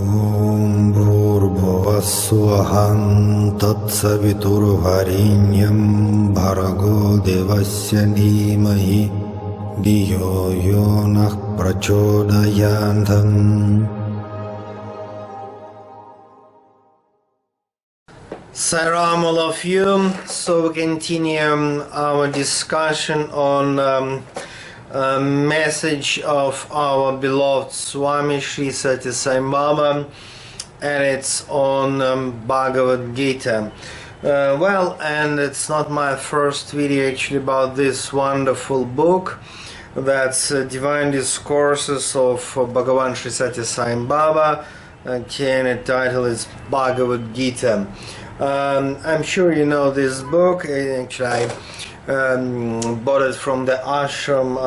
Om Bhurбhuvah Tatsaviturvarenyam Bhargo Devasya Dhimahi Dhiyo Yonah Prachodayantam. Salam all of you. So we continue our discussion on message of our beloved Swami Sri Sathya Sai Baba, and it's on Bhagavad Gita. And it's not my first video actually about this wonderful book. That's Divine Discourses of Bhagavan Sri Sathya Sai Baba, and the title is Bhagavad Gita. I'm sure you know this book. Actually, I bought it from the ashram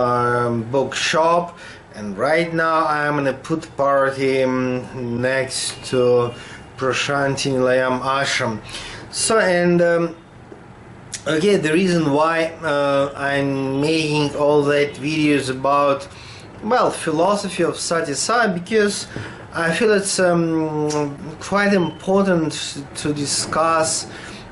bookshop, and right now I'm in a put party next to Prashanti Nilayam ashram. So, and okay, the reason why I'm making all that videos about, well, philosophy of Sathya Sai, because I feel it's quite important to discuss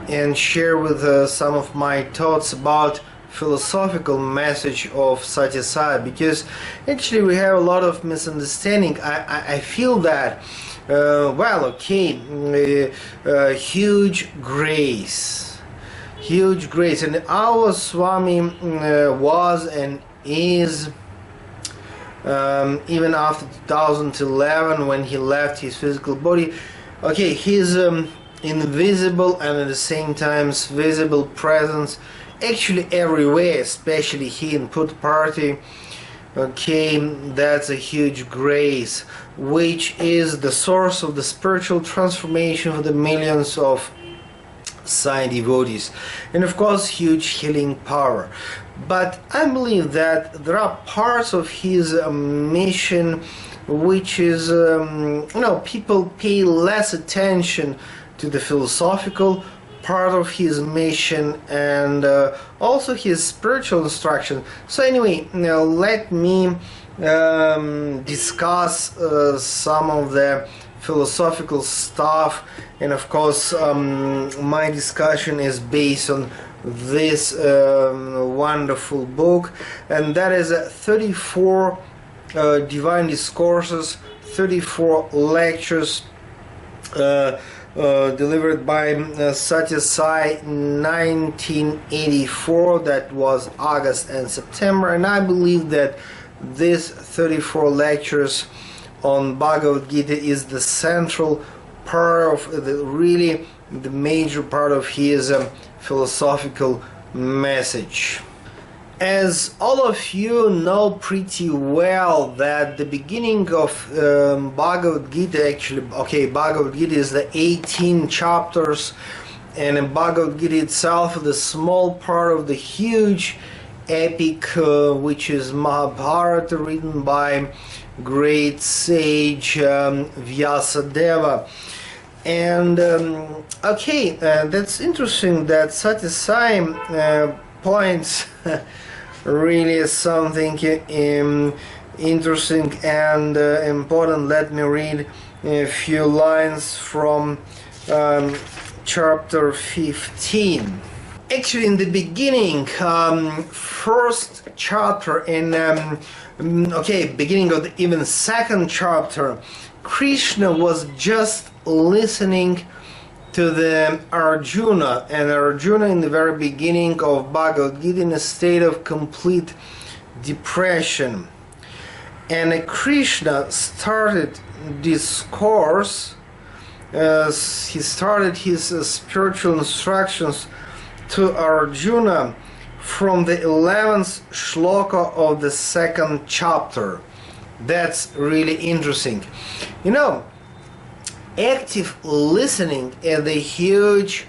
and share with some of my thoughts about philosophical message of Sathya Sai, because actually we have a lot of misunderstanding. I feel that huge grace, and our Swami was and is, even after 2011 when he left his physical body, okay, his invisible and at the same time visible presence actually everywhere, especially here in Put Party. Okay, that's a huge grace, which is the source of the spiritual transformation for the millions of Sai devotees, and of course huge healing power. But I believe that there are parts of his mission which is, people pay less attention to the philosophical part of his mission and also his spiritual instruction. So anyway, now let me discuss some of the philosophical stuff, and of course my discussion is based on this wonderful book, and that is 34 Divine Discourses, 34 lectures delivered by Sathya Sai 1984. That was August and September, and I believe that this 34 lectures on Bhagavad Gita is the central part of the major part of his philosophical message. As all of you know pretty well, that the beginning of Bhagavad Gita, actually, okay, Bhagavad Gita is the 18 chapters, and in Bhagavad Gita itself, the small part of the huge epic, which is Mahabharata, written by great sage Vyasadeva. And that's interesting that Sathya Sai points really something interesting and important. Let me read a few lines from chapter 15. Actually, in the beginning, first chapter, beginning of the even second chapter, Krishna was just listening to the Arjuna, and Arjuna in the very beginning of Bhagavad Gita in a state of complete depression. And Krishna started discourse, he started his spiritual instructions to Arjuna from the 11th shloka of the second chapter. That's really interesting. Active listening is the huge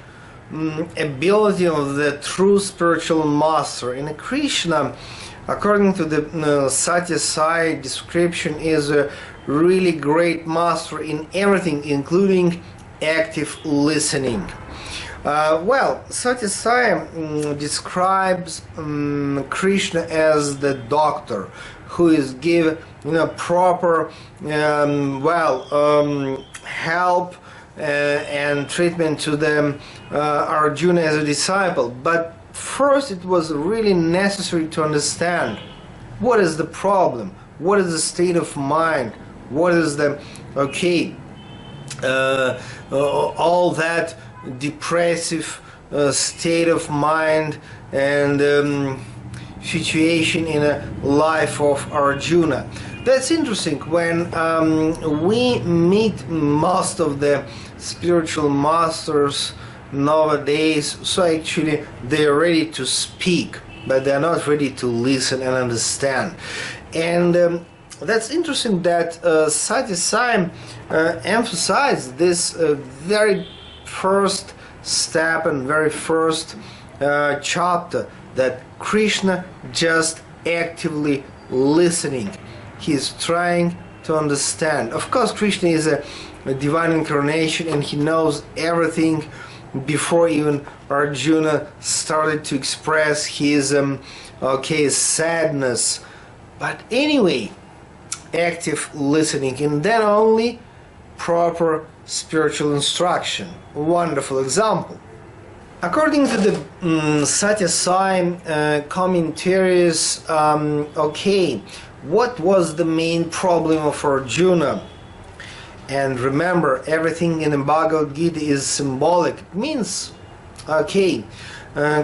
ability of the true spiritual master. And Krishna, according to the Sathya Sai description, is a really great master in everything, including active listening. Sathya Sai describes Krishna as the doctor who is give proper help and treatment to the Arjuna as a disciple. But first it was really necessary to understand what is the problem, what is the state of mind, what is the all that depressive state of mind and situation in a life of Arjuna. That's interesting. When we meet most of the spiritual masters nowadays, so actually they're ready to speak, but they're not ready to listen and understand. And that's interesting that Sathya Sai emphasized this very first step and very first chapter, that Krishna just actively listening. He's trying to understand. Of course, Krishna is a divine incarnation and he knows everything before even Arjuna started to express his sadness. But anyway, active listening, and then only proper spiritual instruction. Wonderful example. According to the Sathya Sai commentaries, what was the main problem of Arjuna? And remember, everything in the Bhagavad Gita is symbolic. It means,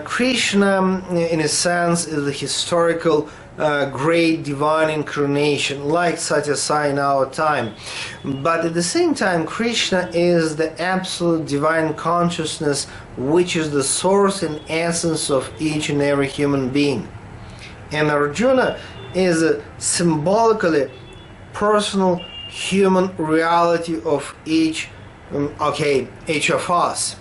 Krishna, in a sense, is a historical great divine incarnation, like Sathya Sai in our time. But at the same time, Krishna is the absolute divine consciousness, which is the source and essence of each and every human being. And Arjuna is a symbolically personal human reality of each of us.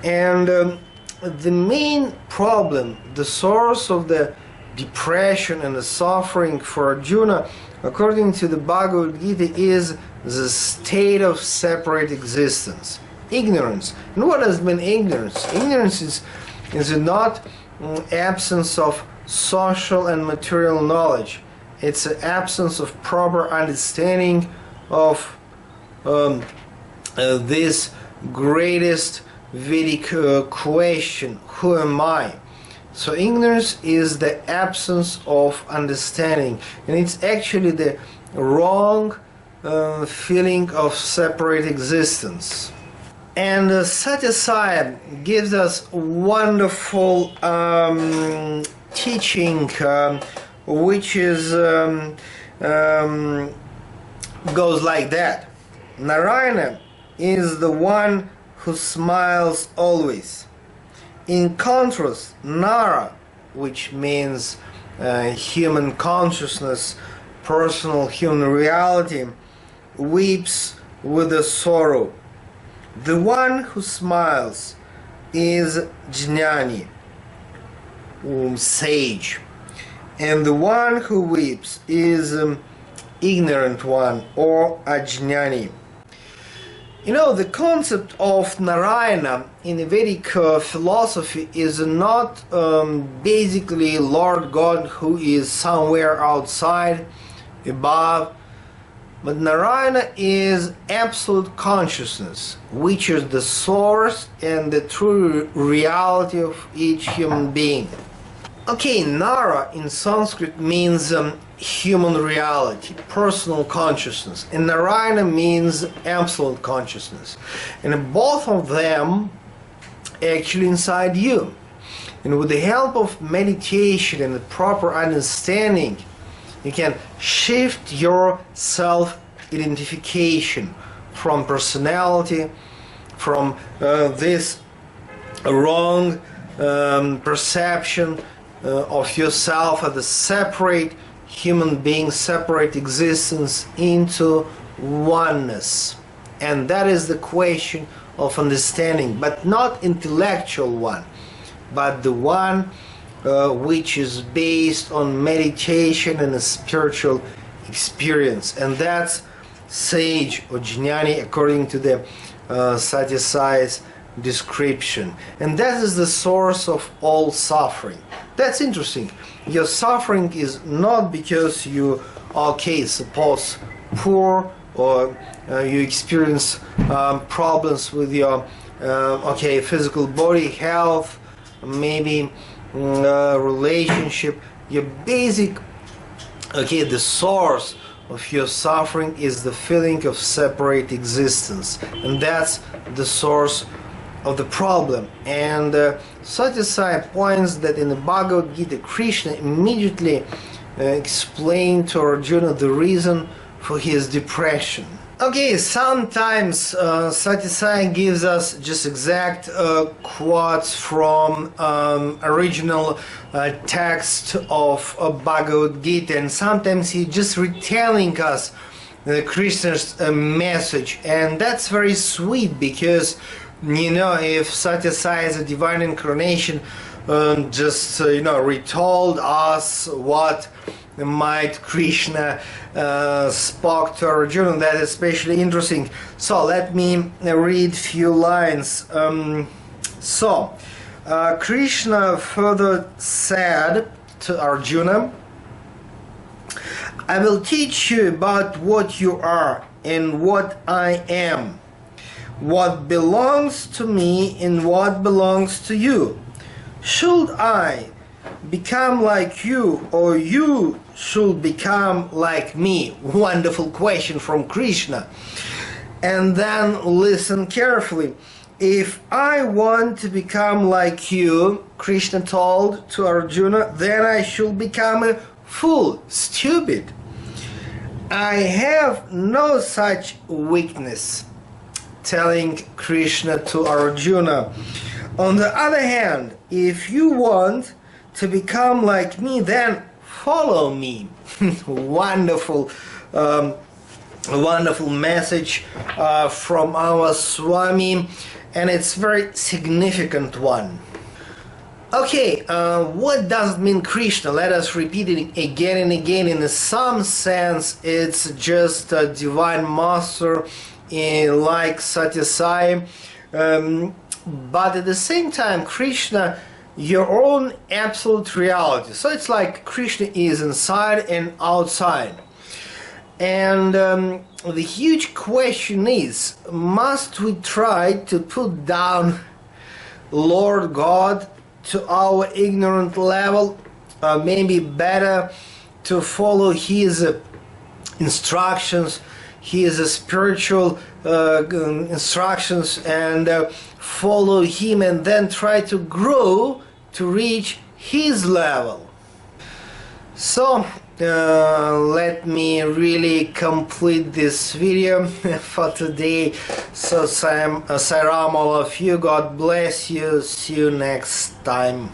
And the main problem, the source of the depression and the suffering for Arjuna, according to the Bhagavad Gita, is the state of separate existence, ignorance. And what does mean ignorance? Ignorance is not absence of social and material knowledge. It's an absence of proper understanding of this greatest Vedic question, who am I? So ignorance is the absence of understanding, and it's actually the wrong feeling of separate existence. And Sathya Sai gives us wonderful teaching, which is goes like that. Narayana is the one who smiles always. In contrast, Nara, which means human consciousness, personal human reality, weeps with a sorrow. The one who smiles is Jnani, sage, and the one who weeps is ignorant one, or Ajnani. You know, the concept of Narayana in the Vedic philosophy is not basically Lord God who is somewhere outside, above, but Narayana is absolute consciousness, which is the source and the true reality of each human being. Okay, Nara in Sanskrit means human reality, personal consciousness, and Narayana means absolute consciousness. And both of them actually inside you. And with the help of meditation and the proper understanding, you can shift your self-identification from personality, from this wrong perception of yourself as a separate human being, separate existence, into oneness. And that is the question of understanding, but not intellectual one, but the one which is based on meditation and a spiritual experience. And that's sage or jnani according to the Sathya Sai's description. And that is the source of all suffering. That's interesting. Your suffering is not because you, okay, suppose poor, or you experience problems with your okay, physical body, health, maybe relationship. Your basic, okay, the source of your suffering is the feeling of separate existence, and that's the source of the problem. And Sathya Sai points that in the Bhagavad Gita, Krishna immediately explained to Arjuna the reason for his depression. Okay, sometimes Sathya Sai gives us just exact quotes from original text of Bhagavad Gita, and sometimes he just retelling us Krishna's message, and that's very sweet, because you know, if Sathya Sai is a divine incarnation, just retold us what might Krishna spoke to Arjuna, that is especially interesting. So let me read few lines. Krishna further said to Arjuna, I will teach you about what you are and what I am, what belongs to me and what belongs to you. Should I become like you, or you should become like me? Wonderful question from Krishna. And then listen carefully. If I want to become like you, Krishna told to Arjuna, then I should become a fool, stupid. I have no such weakness, telling Krishna to Arjuna. On the other hand, if you want to become like me, then follow me. Wonderful, wonderful message from our Swami, and it's very significant one. Okay, what does it mean Krishna? Let us repeat it again and again. In some sense, it's just a divine master, like Sathya Sai, but at the same time, Krishna, your own absolute reality. So it's like Krishna is inside and outside. And the huge question is, must we try to put down Lord God to our ignorant level? Maybe better to follow his instructions, his spiritual instructions, and follow him, and then try to grow to reach his level. So let me really complete this video for today. So Sai Ram all of you, God bless you, see you next time.